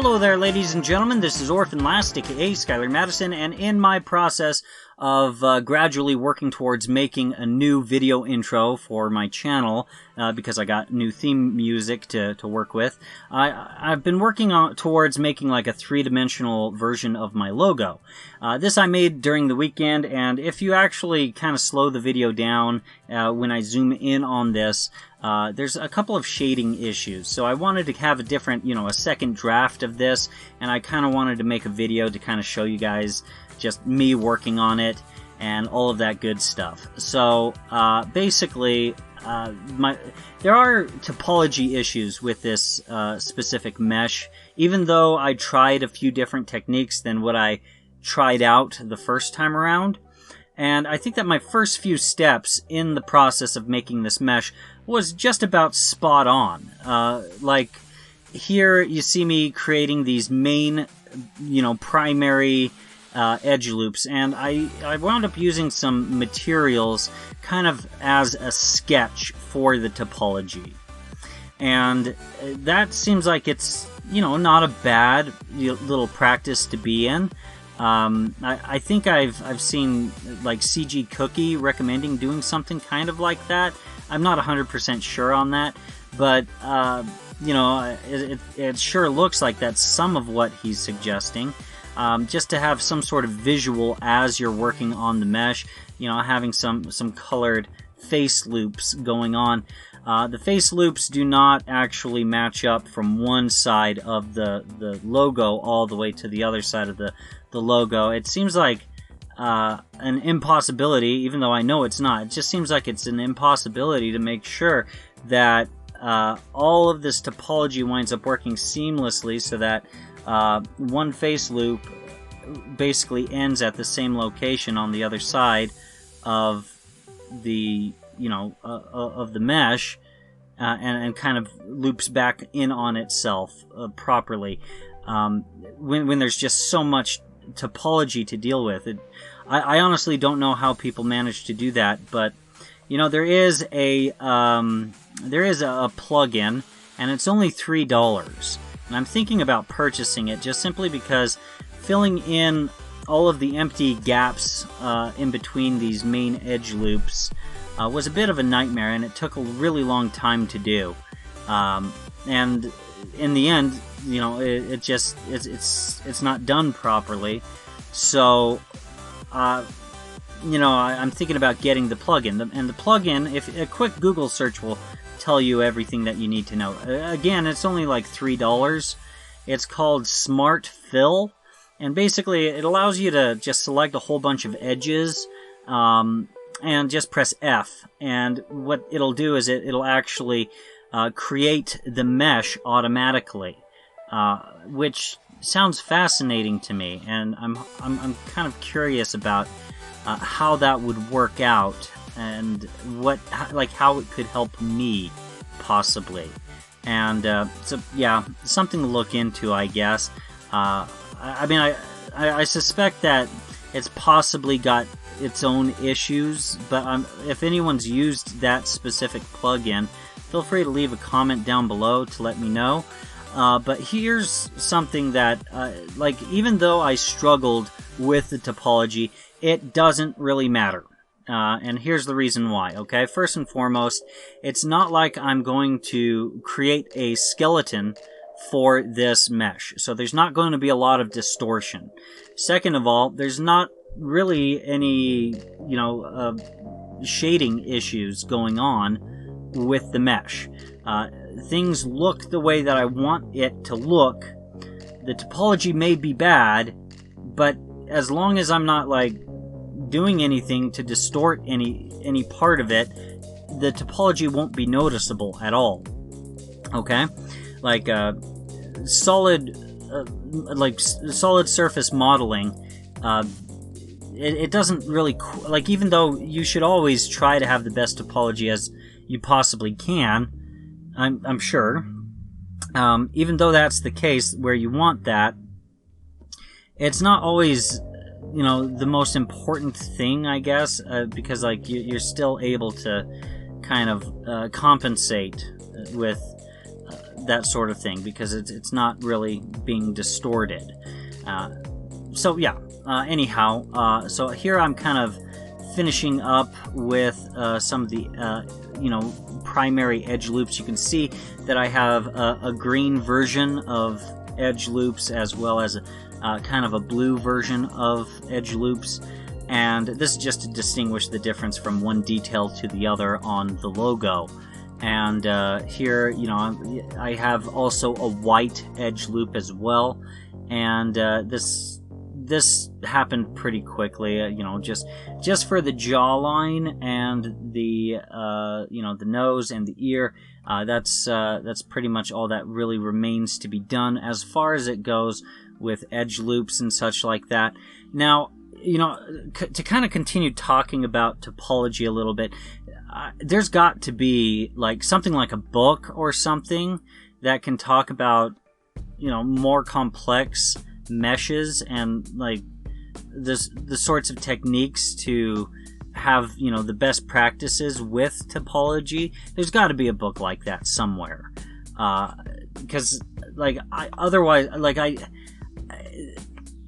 Hello there, ladies and gentlemen. This is Orphanlast, aka Skylar Madison, and in my process of gradually working towards making a new video intro for my channel, because I got new theme music to work with, I've been working towards making like a three-dimensional version of my logo. This I made during the weekend, and if you actually kind of slow the video down when I zoom in on this, there's a couple of shading issues. So I wanted to have a different, a second draft of this, and I kind of wanted to make a video to kind of show you guys just me working on it and all of that good stuff. So basically, there are topology issues with this specific mesh, even though I tried a few different techniques than what I tried out the first time around. And I think that my first few steps in the process of making this mesh was just about spot on. Like here you see me creating these main, primary edge loops, and I wound up using some materials kind of as a sketch for the topology. And that seems like it's, not a bad little practice to be in. I think I've seen like CG Cookie recommending doing something kind of like that. I'm not 100% sure on that, but it sure looks like that's some of what he's suggesting. Just to have some sort of visual as you're working on the mesh, having some colored face loops going on. The face loops do not actually match up from one side of the logo all the way to the other side of the logo. It seems like an impossibility, even though I know it's not. It just seems like it's an impossibility to make sure that all of this topology winds up working seamlessly so that one face loop basically ends at the same location on the other side of the of the mesh, and kind of loops back in on itself properly. When there's just so much topology to deal with, I honestly don't know how people manage to do that. But there is a plugin, and it's only $3. And I'm thinking about purchasing it just simply because filling in all of the empty gaps in between these main edge loops was a bit of a nightmare, and it took a really long time to do. And in the end, it's not done properly. So, I'm thinking about getting the plugin. And the plugin, if a quick Google search will tell you everything that you need to know. Again, it's only like $3. It's called Smart Fill, and basically it allows you to just select a whole bunch of edges and just press F, and what it'll do is it'll actually create the mesh automatically, which sounds fascinating to me, and I'm kind of curious about how that would work out, and how it could help me possibly. And so yeah, something to look into, I guess. I suspect that it's possibly got its own issues, but if anyone's used that specific plugin, feel free to leave a comment down below to let me know. But here's something that, even though I struggled with the topology, it doesn't really matter. And here's the reason why, okay? First and foremost, it's not like I'm going to create a skeleton for this mesh, so there's not going to be a lot of distortion. Second of all, there's not really any, shading issues going on with the mesh. Things look the way that I want it to look. The topology may be bad, but as long as I'm not doing anything to distort any part of it, the topology won't be noticeable at all. Okay, solid surface modeling. It doesn't really even though you should always try to have the best topology as you possibly can. I'm sure. Even though that's the case where you want that, it's not always the most important thing, I guess, because you're still able to kind of compensate with that sort of thing, because it's not really being distorted. So yeah, anyhow, so here I'm kind of finishing up with some of the primary edge loops. You can see that I have a green version of edge loops, as well as kind of a blue version of edge loops, and this is just to distinguish the difference from one detail to the other on the logo. And here, I have also a white edge loop as well, and this happened pretty quickly, just for the jawline and the the nose and the ear. That's pretty much all that really remains to be done as far as it goes with edge loops and such like that. Now, to kind of continue talking about topology a little bit, there's got to be something like a book or something that can talk about more complex meshes and the sorts of techniques to have the best practices with topology. There's got to be a book like that somewhere, because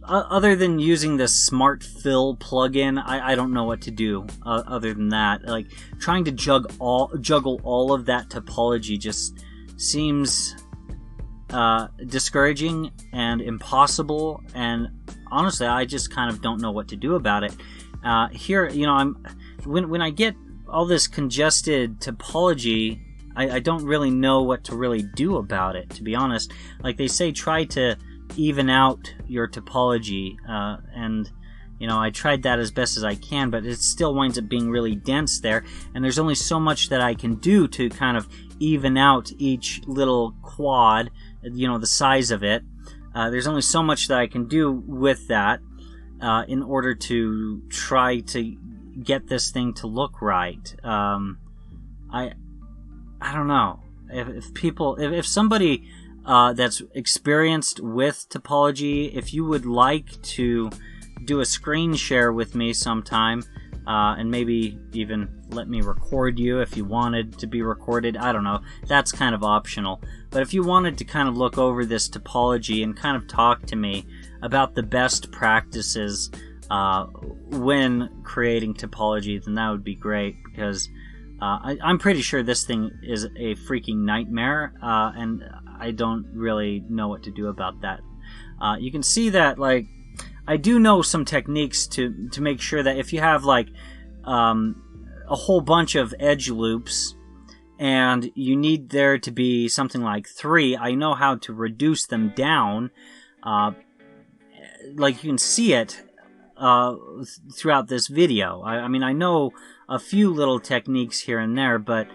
other than using the Smart Fill plugin, I don't know what to do other than that. Trying to juggle all of that topology just seems discouraging and impossible, and honestly, I just kind of don't know what to do about it. Here, when I get all this congested topology, I don't really know what to really do about it, to be honest. Like they say, try to even out your topology, and I tried that as best as I can, but it still winds up being really dense there, and there's only so much that I can do to kind of even out each little quad, the size of it. There's only so much that I can do with that in order to try to get this thing to look right. I don't know if somebody that's experienced with topology, if you would like to do a screen share with me sometime, and maybe even let me record you if you wanted to be recorded. I don't know, that's kind of optional. But if you wanted to kind of look over this topology and kind of talk to me about the best practices when creating topology, then that would be great, because I'm pretty sure this thing is a freaking nightmare, and I don't really know what to do about that. You can see that, I do know some techniques to make sure that if you have a whole bunch of edge loops and you need there to be something like 3, I know how to reduce them down. You can see it throughout this video. I mean, I know a few little techniques here and there, but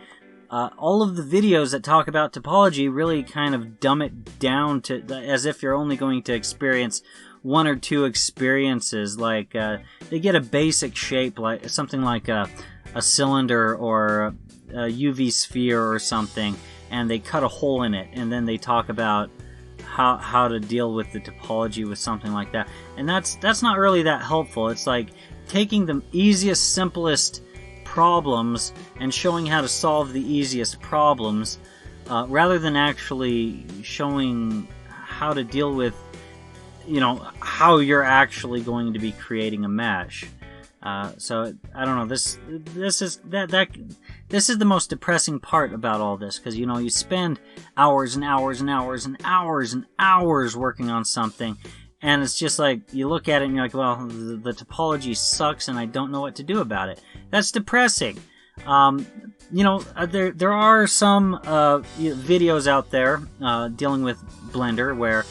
all of the videos that talk about topology really kind of dumb it down to as if you're only going to experience 1 or 2 experiences. They get a basic shape, like something like a cylinder or a UV sphere or something, and they cut a hole in it, and then they talk about how to deal with the topology with something like that. And that's not really that helpful. It's like taking the easiest, simplest problems and showing how to solve the easiest problems, rather than actually showing how to deal with how you're actually going to be creating a mesh. So I don't know. This is the most depressing part about all this, because you spend hours and hours and hours and hours and hours working on something, and it's just like you look at it and you're like, well, the topology sucks and I don't know what to do about it. That's depressing. There are some videos out there dealing with Blender where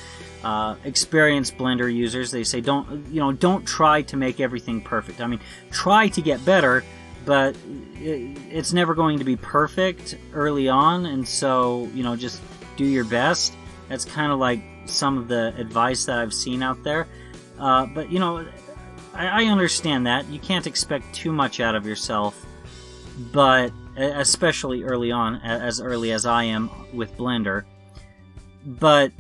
experienced Blender users, they say don't try to make everything perfect. I mean, try to get better, but it's never going to be perfect early on, and so just do your best. That's kind of like some of the advice that I've seen out there. But I understand that you can't expect too much out of yourself, but especially early on, as early as I am with Blender. But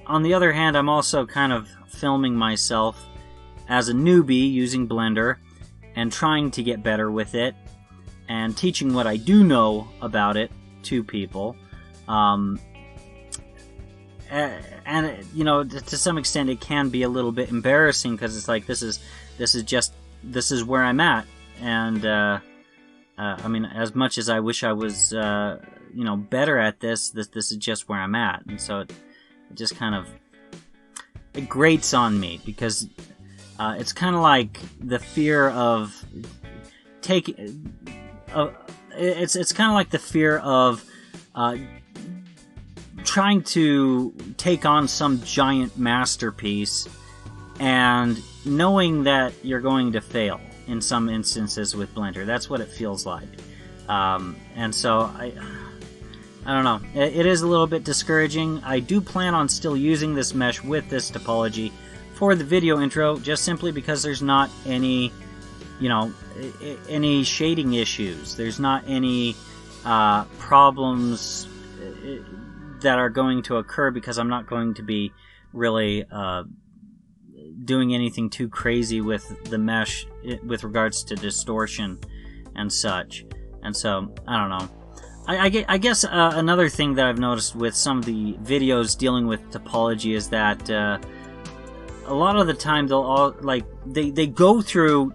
on the other hand, I'm also kind of filming myself as a newbie using Blender and trying to get better with it and teaching what I do know about it to people. and you know, to some extent it can be a little bit embarrassing, because it's like, this is where I'm at. And I mean, as much as I wish I was you know, better at this is just where I'm at. And so it just kind of, it grates on me, because it's kind of like the fear of it's kind of like the fear of trying to take on some giant masterpiece and knowing that you're going to fail in some instances with Blender. That's what it feels like. And so I don't know. It is a little bit discouraging. I do plan on still using this mesh with this topology for the video intro, just simply because there's not any, you know, any shading issues. There's not any problems that are going to occur, because I'm not going to be really doing anything too crazy with the mesh with regards to distortion and such. And so, I don't know. I guess another thing that I've noticed with some of the videos dealing with topology is that a lot of the time they'll all, like, they go through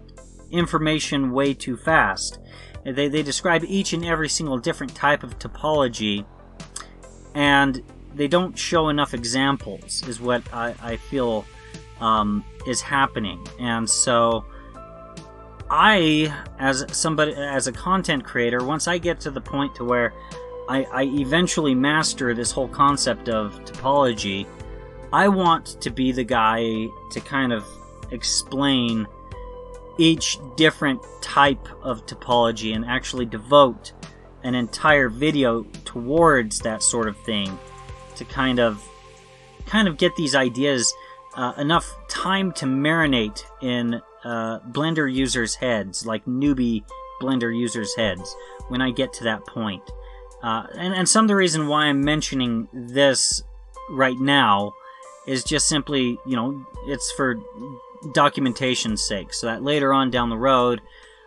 information way too fast. They describe each and every single different type of topology, and they don't show enough examples, is what I feel is happening. And so I, as a content creator, once I get to the point to where I eventually master this whole concept of topology, I want to be the guy to kind of explain each different type of topology and actually devote an entire video towards that sort of thing, to kind of get these ideas enough time to marinate in Blender users' heads, like newbie Blender users' heads, when I get to that point. And some of the reason why I'm mentioning this right now is just simply, you know, it's for documentation's sake, so that later on down the road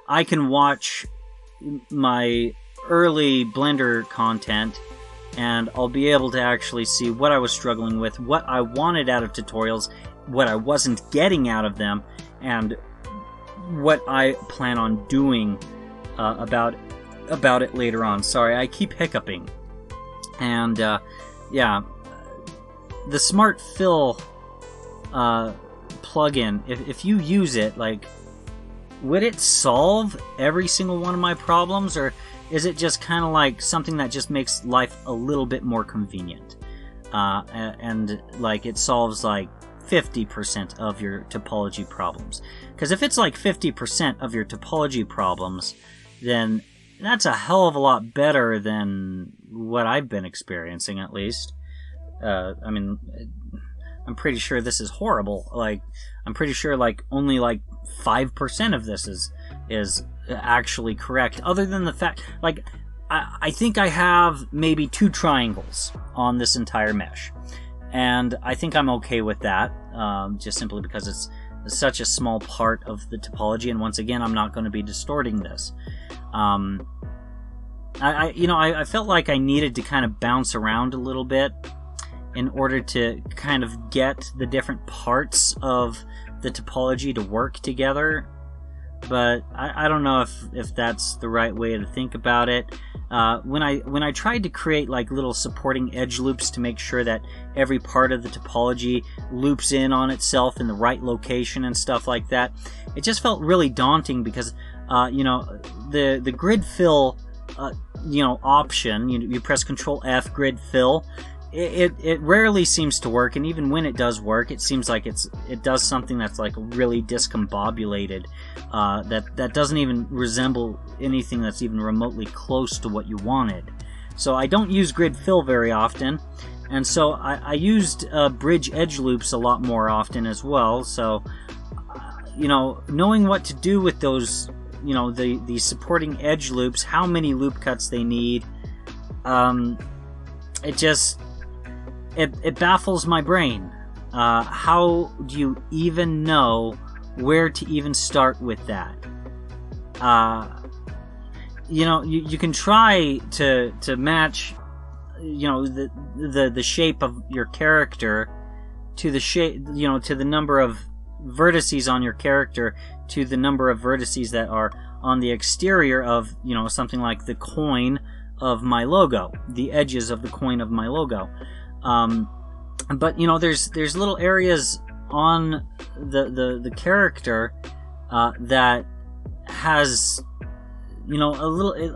I can watch my early Blender content and I'll be able to actually see what I was struggling with, what I wanted out of tutorials, what I wasn't getting out of them, and what I plan on doing about it later on. Sorry, I keep hiccuping. And yeah, the Smart Fill plugin, if you use it, like, would it solve every single one of my problems, or is it just kind of like something that just makes life a little bit more convenient? And like, it solves like 50% of your topology problems. Because if it's like 50% of your topology problems, then that's a hell of a lot better than what I've been experiencing, at least. I mean, I'm pretty sure this is horrible. Like, I'm pretty sure like only like 5% of this is actually correct, other than the fact, like, I think I have maybe 2 triangles on this entire mesh, and I think I'm okay with that, just simply because it's such a small part of the topology, and once again, I'm not going to be distorting this. I felt like I needed to kind of bounce around a little bit in order to kind of get the different parts of the topology to work together. But I don't know if that's the right way to think about it. When I tried to create like little supporting edge loops to make sure that every part of the topology loops in on itself in the right location and stuff like that, it just felt really daunting, because the grid fill option, you press Control F, grid fill. It rarely seems to work, and even when it does work, it seems like it does something that's like really discombobulated, that doesn't even resemble anything that's even remotely close to what you wanted. So I don't use grid fill very often, and so I used bridge edge loops a lot more often as well. So knowing what to do with those, the supporting edge loops, how many loop cuts they need, it baffles my brain. How do you even know where to even start with that? You can try to match the shape of your character to the shape, to the number of vertices on your character to the number of vertices that are on the exterior of, something like the coin of my logo, the edges of the coin of my logo. But there's little areas on the character that has a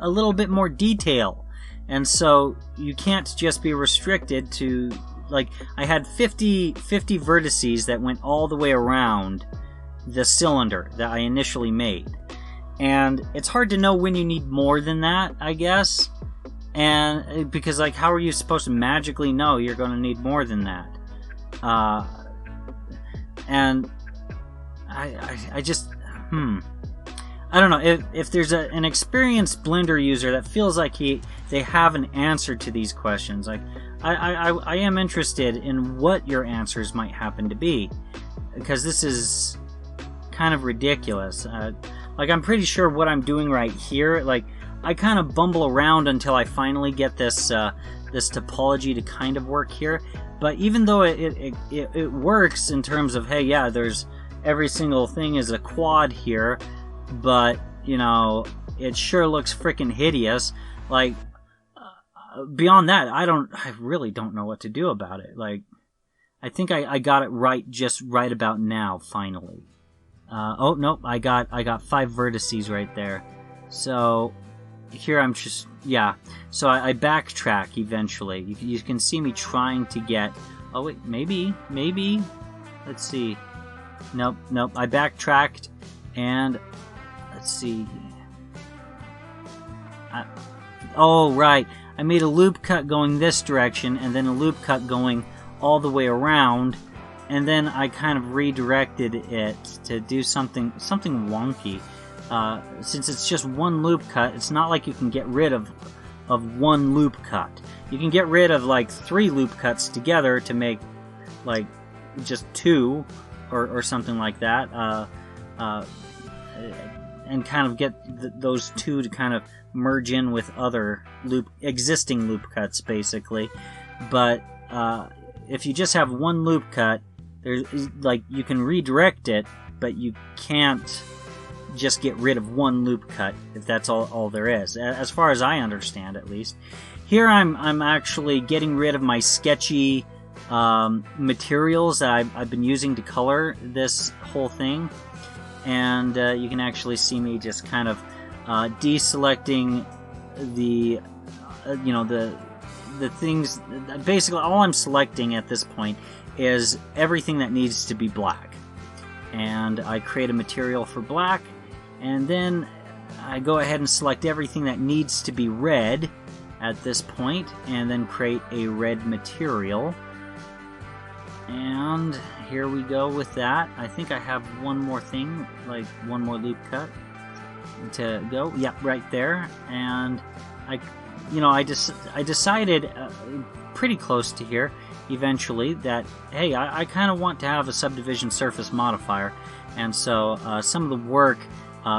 little bit more detail, and so you can't just be restricted to, like, I had 50 vertices that went all the way around the cylinder that I initially made, and it's hard to know when you need more than that, I guess. And because, like, how are you supposed to magically know you're going to need more than that? And I just, I don't know, if there's an experienced Blender user that feels like they have an answer to these questions, like, I am interested in what your answers might happen to be, because this is kind of ridiculous. Like, I'm pretty sure what I'm doing right here, like, I kind of bumble around until I finally get this this topology to kind of work here. But even though it works in terms of, hey, yeah, there's every single thing is a quad here, but it sure looks freaking hideous. Like, beyond that, I really don't know what to do about it. Like, I think I got it right just right about now, finally. Oh nope, I got 5 vertices right there. So here I'm just, yeah, so I backtrack eventually. You can see me trying to get, oh wait, maybe, let's see, nope, I backtracked, and let's see, oh right, I made a loop cut going this direction, and then a loop cut going all the way around, and then I kind of redirected it to do something wonky. Since it's just one loop cut, it's not like you can get rid of one loop cut. You can get rid of like 3 loop cuts together to make like just 2 or something like that, and kind of get those 2 to kind of merge in with other existing loop cuts, basically. But if you just have one loop cut, there's, like, you can redirect it, but you can't just get rid of one loop cut, if that's all there is, as far as I understand, at least. Here I'm actually getting rid of my sketchy materials that I've been using to color this whole thing, and you can actually see me just kind of deselecting the things. Basically, all I'm selecting at this point is everything that needs to be black, and I create a material for black, and then I go ahead and select everything that needs to be red at this point, and then create a red material. And here we go with that. I think I have one more thing, like one more loop cut to go. Yep, right there. And I decided pretty close to here eventually that, hey, I kind of want to have a subdivision surface modifier, and so some of the work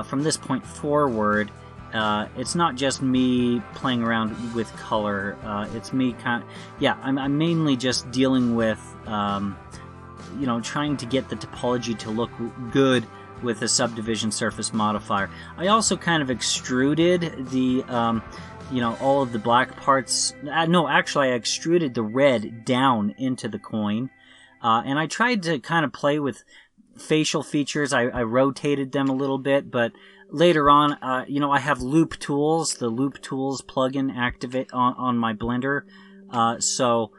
from this point forward, it's not just me playing around with color. It's me I'm mainly just dealing with trying to get the topology to look good with a subdivision surface modifier. I also kind of extruded the all of the black parts. No, actually, I extruded the red down into the coin, and I tried to kind of play with facial features. I rotated them a little bit, but later on, I have loop tools, the loop tools plugin activate on my Blender. So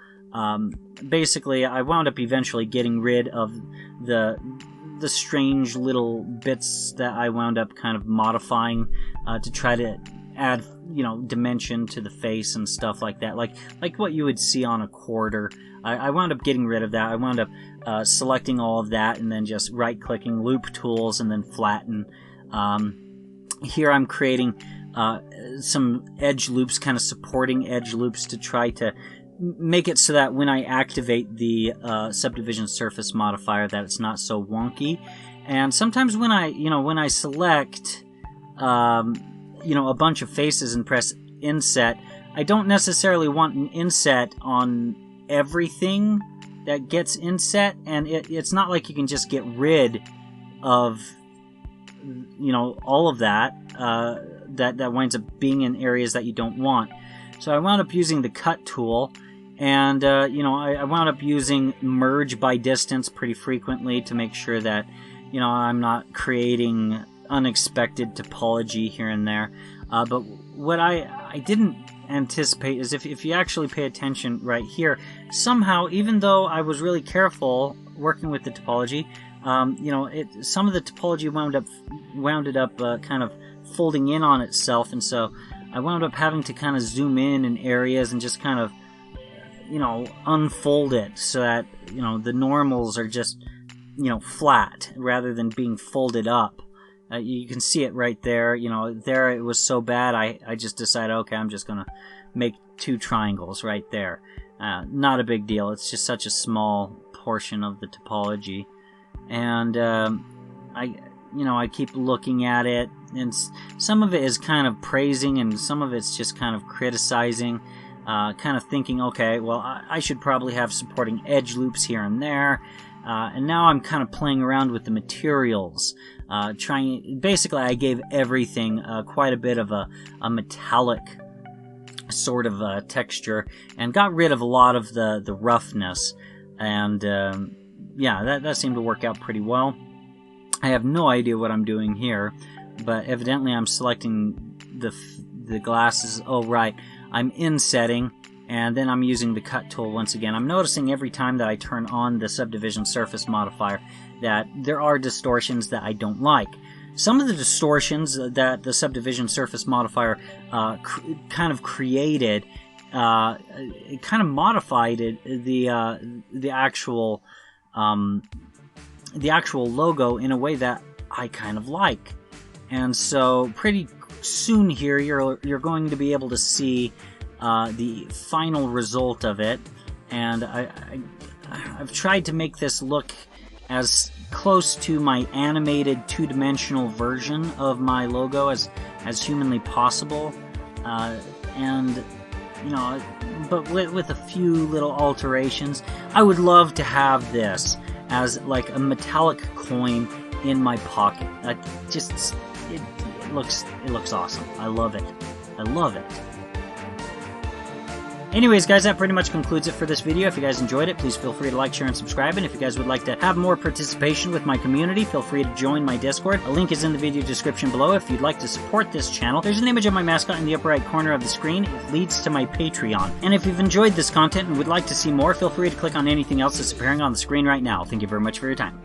basically, I wound up eventually getting rid of the strange little bits that I wound up kind of modifying to try to add dimension to the face and stuff like that, like what you would see on a quarter. I wound up getting rid of that. I wound up selecting all of that and then just right-clicking loop tools and then flatten. Here I'm creating some edge loops, kind of supporting edge loops, to try to make it so that when I activate the subdivision surface modifier, that it's not so wonky. And sometimes when I select a bunch of faces and press inset, I don't necessarily want an inset on everything that gets inset, and it's not like you can just get rid of, you know, all of that that winds up being in areas that you don't want. So I wound up using the cut tool, and you know, I wound up using merge by distance pretty frequently to make sure that, you know, I'm not creating unexpected topology here and there. But what I didn't anticipate is if you actually pay attention right here, somehow, even though I was really careful working with the topology, you know, some of the topology wound up kind of folding in on itself, and so I wound up having to kind of zoom in areas and just kind of, you know, unfold it so that, you know, the normals are just, you know, flat rather than being folded up. You can see it right there. You know, there it was so bad, I just decided, okay, I'm just gonna make 2 triangles right there. Not a big deal. It's just such a small portion of the topology, and I keep looking at it, and some of it is kind of praising, and some of it's just kind of criticizing. Kind of thinking, okay, well, I should probably have supporting edge loops here and there. And now I'm kind of playing around with the materials, basically I gave everything quite a bit of a metallic sort of texture, and got rid of a lot of the roughness, and yeah, that seemed to work out pretty well. I have no idea what I'm doing here, but evidently I'm selecting the glasses. Oh right, I'm insetting, and then I'm using the cut tool once again. I'm noticing every time that I turn on the subdivision surface modifier that there are distortions that I don't like. Some of the distortions that the subdivision surface modifier kind of created, it kind of modified the actual logo in a way that I kind of like. And so pretty soon here you're going to be able to see the final result of it, and I've tried to make this look as close to my animated 2-dimensional version of my logo as humanly possible, and you know, but with a few little alterations. I would love to have this as like a metallic coin in my pocket. It looks awesome. I love it. I love it. Anyways, guys, that pretty much concludes it for this video. If you guys enjoyed it, please feel free to like, share, and subscribe. And if you guys would like to have more participation with my community, feel free to join my Discord. A link is in the video description below. If you'd like to support this channel, there's an image of my mascot in the upper right corner of the screen. It leads to my Patreon. And if you've enjoyed this content and would like to see more, feel free to click on anything else that's appearing on the screen right now. Thank you very much for your time.